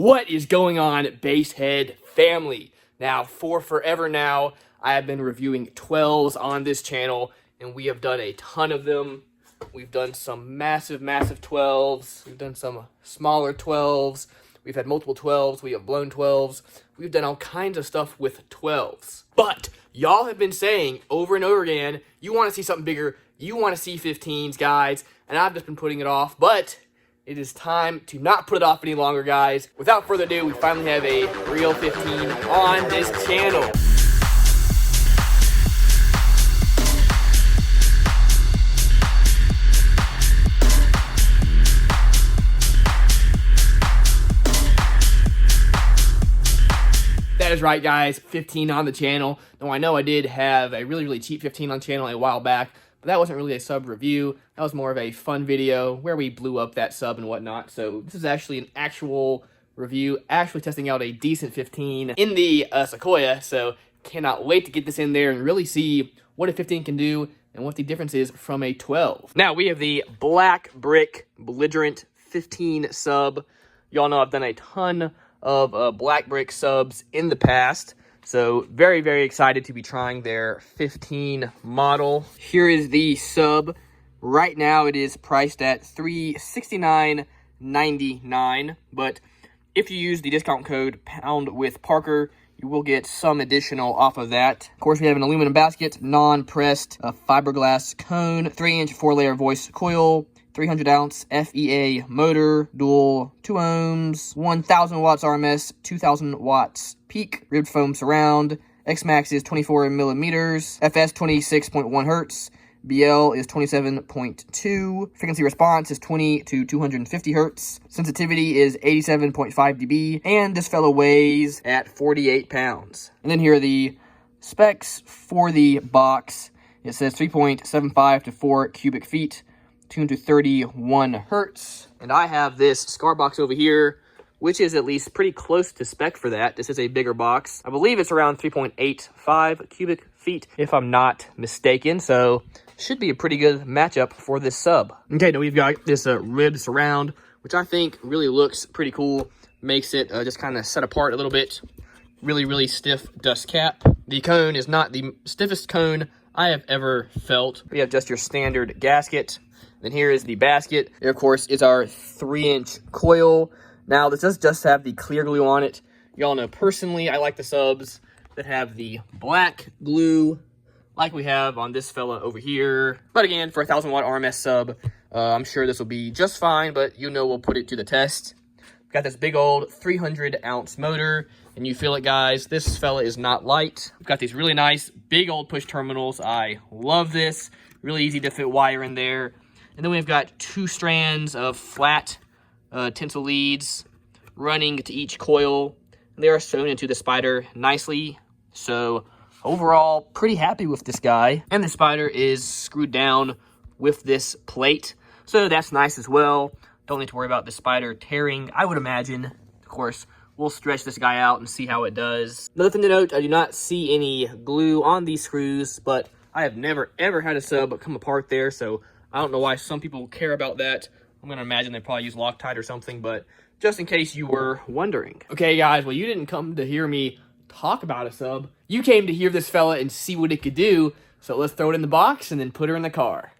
What is going on, Basehead family? Now, for forever now, I have been reviewing 12s on this channel, and we have done a ton of them. We've done some massive 12s. We've done some smaller 12s. We've had multiple 12s. We have blown 12s. We've done all kinds of stuff with 12s. But y'all have been saying over and over again, you want to see something bigger. You want to see 15s, guys. And I've just been putting it off. But it is time to not put it off any longer, guys. Without further ado, we finally have a real 15 on this channel. That is right, guys, 15 on the channel. Now, I know I did have a really cheap 15 on the channel a while back, but that wasn't really a sub review. That was more of a fun video where we blew up that sub and whatnot. So this is actually an actual review, actually testing out a decent 15 in the Sequoia. So cannot wait to get this in there and really see what a 15 can do and what the difference is from a 12. Now, we have the BlackBrick Belligerent 15 sub. Y'all know I've done a ton of BlackBrick subs in the past. So very excited to be trying their 15 model. Here is the sub. Right now it is priced at $369.99, but if you use the discount code POUNDWITHParker, you will get some additional off of that. Of course, we have an aluminum basket, non-pressed fiberglass cone, 3-inch 4-layer voice coil, 300-ounce FEA motor, dual 2 ohms, 1,000 watts RMS, 2,000 watts peak, ribbed foam surround, X-Max is 24 millimeters, FS 26.1 hertz, BL is 27.2, frequency response is 20 to 250 hertz, sensitivity is 87.5 dB, and this fellow weighs at 48 pounds. And then here are the specs for the box. It says 3.75 to 4 cubic feet, tuned to 31 hertz. And I have this SCAR box over here, which is at least pretty close to spec for that. This is a bigger box. I believe it's around 3.85 cubic feet, if I'm not mistaken. So should be a pretty good matchup for this sub. Okay, now we've got this ribbed surround, which I think really looks pretty cool. Makes it just kind of set apart a little bit. Really stiff dust cap. The cone is not the stiffest cone I have ever felt. We have just your standard gasket. Then here is the basket. There, of course, is our 3-inch coil. Now, this does just have the clear glue on it. Y'all know, personally, I like the subs that have the black glue, like we have on this fella over here. But again, for a 1,000 watt RMS sub, I'm sure this will be just fine, but you know we'll put it to the test. We've got this big old 300-ounce motor, and you feel it, guys. This fella is not light. We've got these really nice, big old push terminals. I love this. Really easy to fit wire in there. And then we've got 2 strands of flat tinsel leads running to each coil. They are sewn into the spider nicely. So overall, pretty happy with this guy. And the spider is screwed down with this plate. So that's nice as well. Don't need to worry about the spider tearing, I would imagine. Of course, we'll stretch this guy out and see how it does. Another thing to note, I do not see any glue on these screws, but I have never ever had a sub come apart there. So I don't know why some people care about that. I'm going to imagine they probably use Loctite or something, but just in case you were wondering. Okay, guys, well, you didn't come to hear me talk about a sub. You came to hear this fella and see what it could do. So let's throw it in the box and then put her in the car.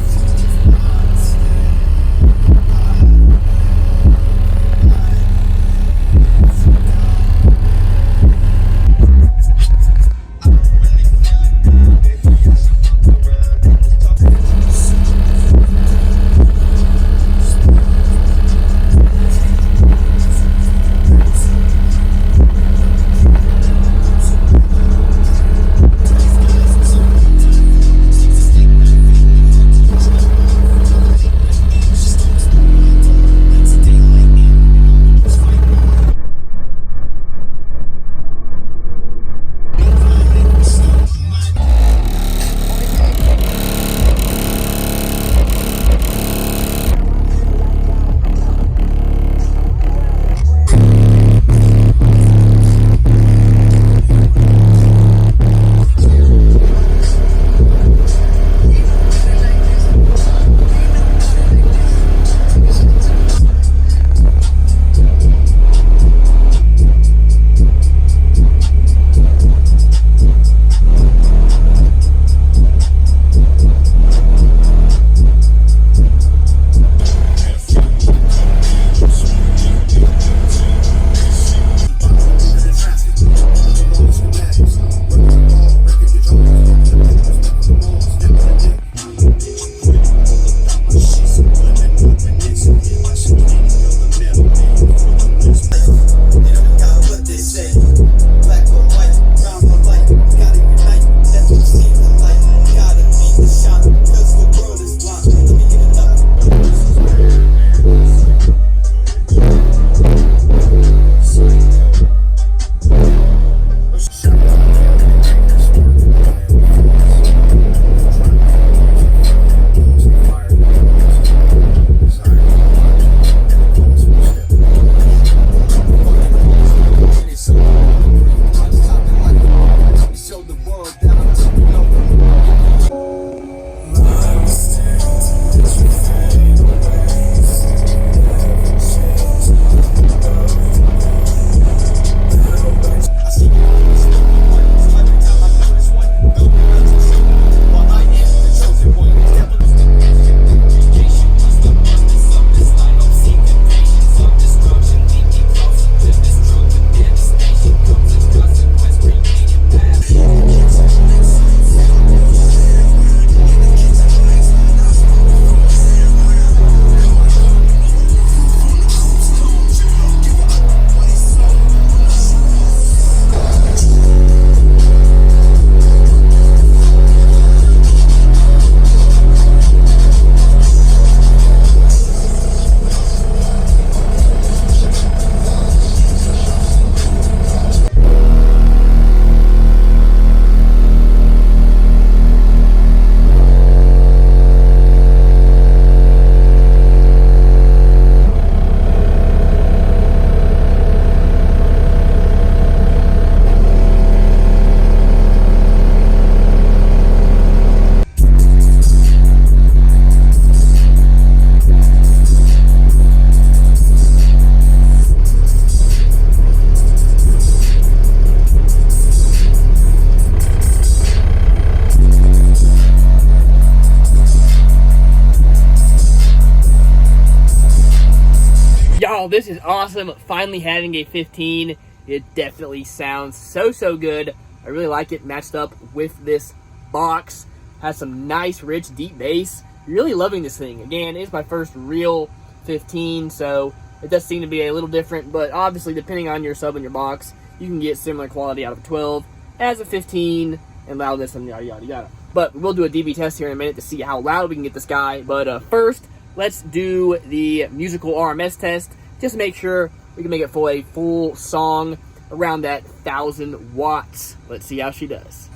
Y'all, this is awesome. Finally having a 15. It definitely sounds so good. I really like it matched up with this box. Has some nice, rich, deep bass. Really loving this thing. Again, it's my first real 15, so it does seem to be a little different, but obviously, depending on your sub and your box, you can get similar quality out of a 12 as a 15 and loudness and yada yada yada. But we'll do a DB test here in a minute to see how loud we can get this guy. But first, let's do the musical RMS test just to make sure we can make it for a full song around that 1,000 watts. Let's see how she does.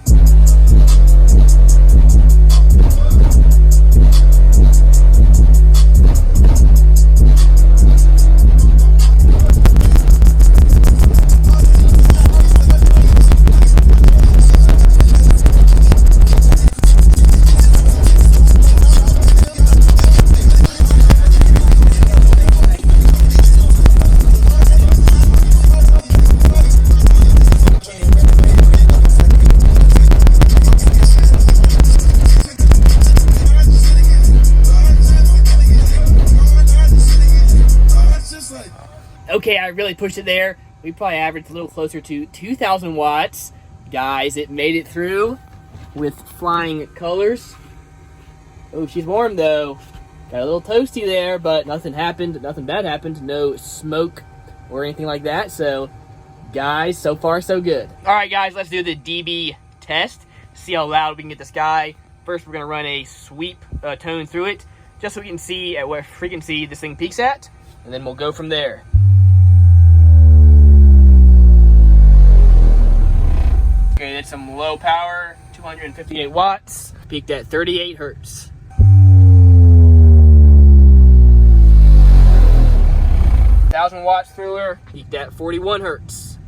Okay, I really pushed it there. We probably averaged a little closer to 2,000 watts. Guys, it made it through with flying colors. Oh, she's warm though. Got a little toasty there, but nothing happened. Nothing bad happened. No smoke or anything like that. So, guys, so far so good. All right, guys, let's do the DB test. See how loud we can get this guy. First, we're going to run a sweep tone through it, just so we can see at what frequency this thing peaks at, and then we'll go from there. Okay, that's some low power, 258 watts, peaked at 38 hertz. Thousand watts through her, peaked at 41 hertz.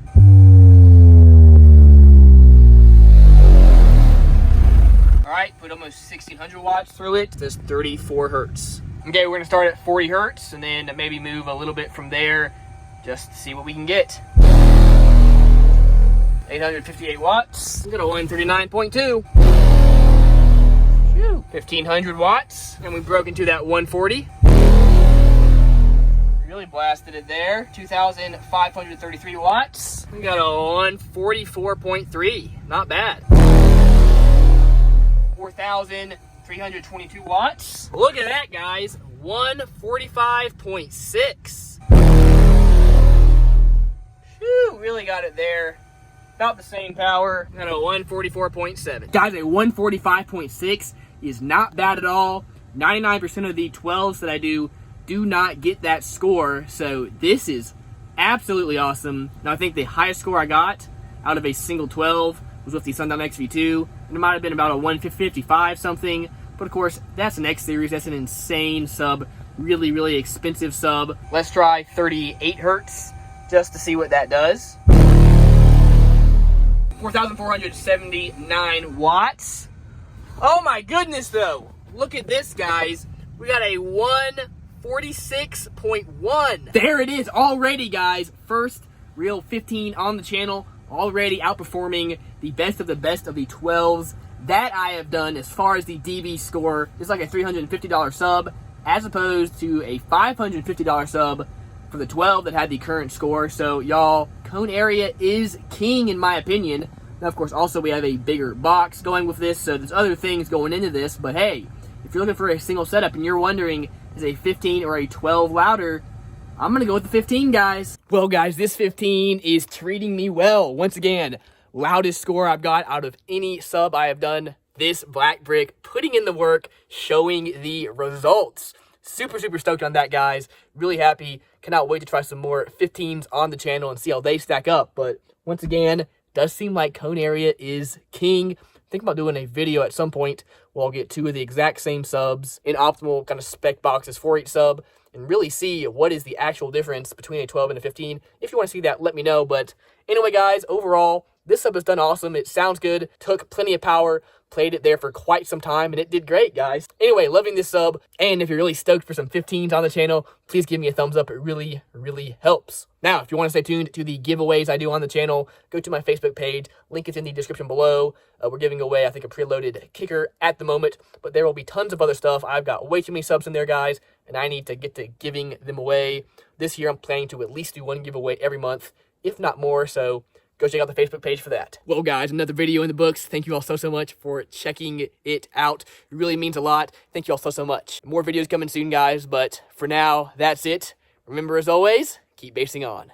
All right, put almost 1,600 watts through it, that's 34 hertz. Okay, we're gonna start at 40 hertz and then maybe move a little bit from there just to see what we can get. 858 watts. We got a 139.2. 1,500 watts. And we broke into that 140. Really blasted it there. 2,533 watts. We got a 144.3. Not bad. 4,322 watts. Look at that, guys. 145.6. Whew, really got it there. About the same power. Got a 144.7. Guys, a 145.6 is not bad at all. 99% of the 12s that I do not get that score. So this is absolutely awesome. Now I think the highest score I got out of a single 12 was with the Sundown XV2. And it might have been about a 155 something. But of course, that's an X series. That's an insane sub. Really, really expensive sub. Let's try 38 hertz just to see what that does. 4,479 watts. Oh my goodness, though. Look at this, guys. We got a 146.1. There it is already, guys. First real 15 on the channel. Already outperforming the best of the 12s that I have done as far as the DB score. It's like a $350 sub as opposed to a $550 sub for the 12 that had the current score. So, y'all, cone area is king in my opinion. Now, of course, also we have a bigger box going with this, so there's other things going into this. But hey, if you're looking for a single setup and you're wondering, is a 15 or a 12 louder, I'm going to go with the 15, guys. Well, guys, this 15 is treating me well. Once again, loudest score I've got out of any sub I have done. This BlackBrick, putting in the work, showing the results. Super, super stoked on that, guys. Really happy. Cannot wait to try some more 15s on the channel and see how they stack up. But once again, does seem like cone area is king. Think about doing a video at some point where I'll get two of the exact same subs in optimal kind of spec boxes for each sub and really see what is the actual difference between a 12 and a 15. If you want to see that, let me know. But anyway, guys, overall, this sub has done awesome. It sounds good, took plenty of power, played it there for quite some time, and it did great, guys. Anyway, loving this sub, and if you're really stoked for some 15s on the channel, please give me a thumbs up. It really, really helps. Now, if you want to stay tuned to the giveaways I do on the channel, go to my Facebook page. Link is in the description below. We're giving away, I think, a preloaded kicker at the moment, but there will be tons of other stuff. I've got way too many subs in there, guys, and I need to get to giving them away. this year I'm planning to at least do one giveaway every month, if not more, so go check out the Facebook page for that. Well, guys, another video in the books. Thank you all so much for checking it out. It really means a lot. Thank you all so much. More videos coming soon, guys, but for now, that's it. Remember, as always, keep basing on.